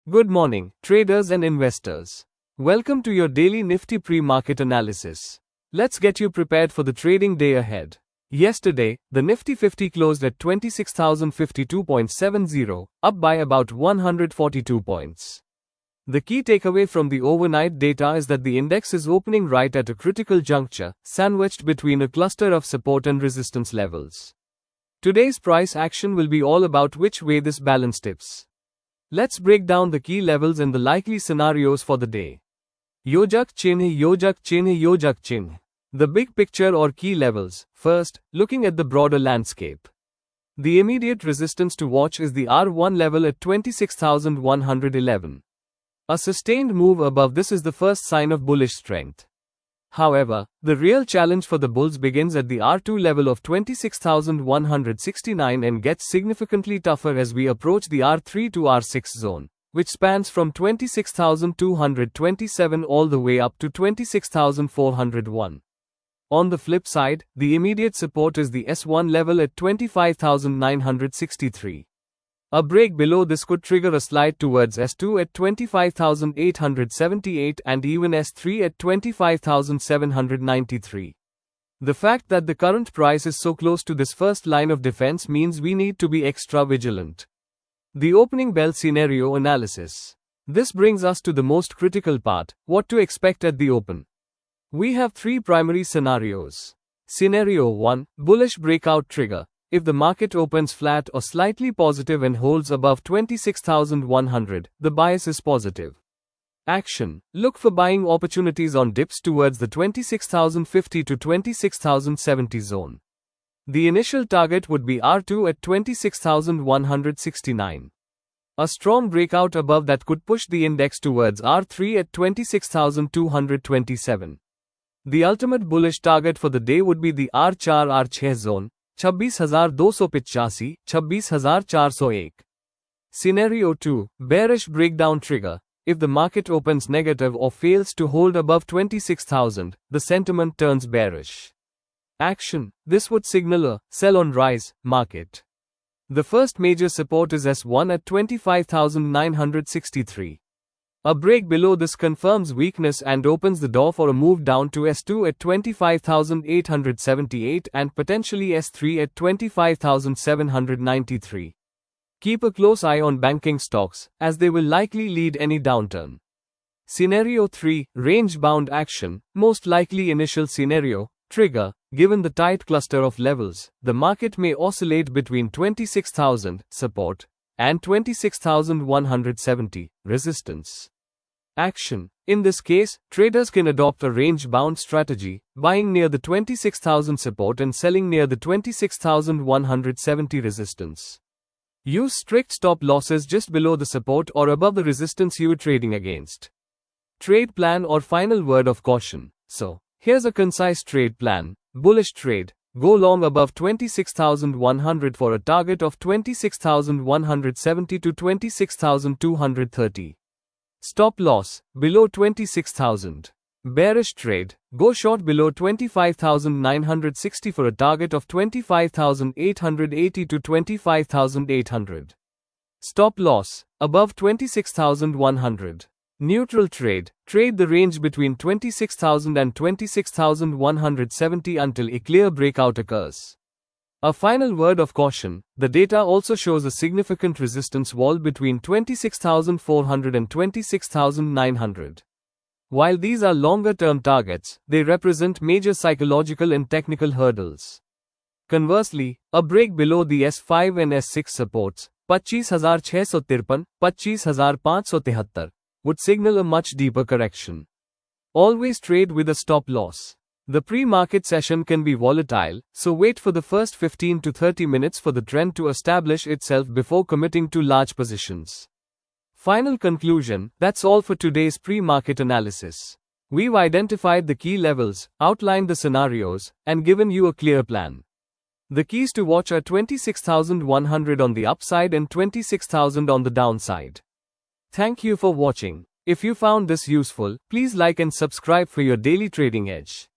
Good morning, traders and investors. Welcome to your daily Nifty pre-market analysis. Let's get you prepared for the trading day ahead. Yesterday, the Nifty 50 closed at 26,052.70, up by about 142 points. The key takeaway from the overnight data is that the index is opening right at a critical juncture, sandwiched between a cluster of support and resistance levels. Today's price action will be all about which way this balance tips. Let's break down the key levels and the likely scenarios for the day. Yojak Chinh, Yojak Chinh, Yojak Chinh. The big picture or key levels. First, looking at the broader landscape. The immediate resistance to watch is the R1 level at 26,111. A sustained move above this is the first sign of bullish strength. However, the real challenge for the bulls begins at the R2 level of 26,169 and gets significantly tougher as we approach the R3 to R6 zone, which spans from 26,227 all the way up to 26,401. On the flip side, the immediate support is the S1 level at 25,963. A break below this could trigger a slide towards S2 at 25,878 and even S3 at 25,793. The fact that the current price is so close to this first line of defense means we need to be extra vigilant. The opening bell scenario analysis. This brings us to the most critical part, what to expect at the open. We have three primary scenarios. Scenario 1, bullish breakout trigger. If the market opens flat or slightly positive and holds above 26,100, the bias is positive. Action. Look for buying opportunities on dips towards the 26,050 to 26,070 zone. The initial target would be R2 at 26,169. A strong breakout above that could push the index towards R3 at 26,227. The ultimate bullish target for the day would be the R4 R6 zone. 26,285, 26,401. Scenario 2, bearish breakdown trigger. If the market opens negative or fails to hold above 26,000, the sentiment turns bearish. Action. This would signal a sell on rise market. The first major support is S1 at 25,963. A break below this confirms weakness and opens the door for a move down to S2 at 25,878 and potentially S3 at 25,793. Keep a close eye on banking stocks, as they will likely lead any downturn. Scenario 3, range-bound action, most likely initial scenario, trigger. Given the tight cluster of levels, the market may oscillate between 26,000, support, and 26,170, resistance. Action. In this case, traders can adopt a range-bound strategy, buying near the 26,000 support and selling near the 26,170 resistance. Use strict stop losses just below the support or above the resistance you are trading against. Trade plan or final word of caution. So, here's a concise trade plan. Bullish trade. Go long above 26,100 for a target of 26,170 to 26,230. Stop loss. Below 26,000. Bearish trade. Go short below 25,960 for a target of 25,880 to 25,800. Stop loss. Above 26,100. Neutral trade. Trade the range between 26,000 and 26,170 until a clear breakout occurs. A final word of caution, the data also shows a significant resistance wall between 26,400 and 26,900. While these are longer-term targets, they represent major psychological and technical hurdles. Conversely, a break below the S5 and S6 supports, 25,653, 25,573, would signal a much deeper correction. Always trade with a stop loss. The pre-market session can be volatile, so wait for the first 15 to 30 minutes for the trend to establish itself before committing to large positions. Final conclusion, that's all for today's pre-market analysis. We've identified the key levels, outlined the scenarios, and given you a clear plan. The keys to watch are 26,100 on the upside and 26,000 on the downside. Thank you for watching. If you found this useful, please like and subscribe for your daily trading edge.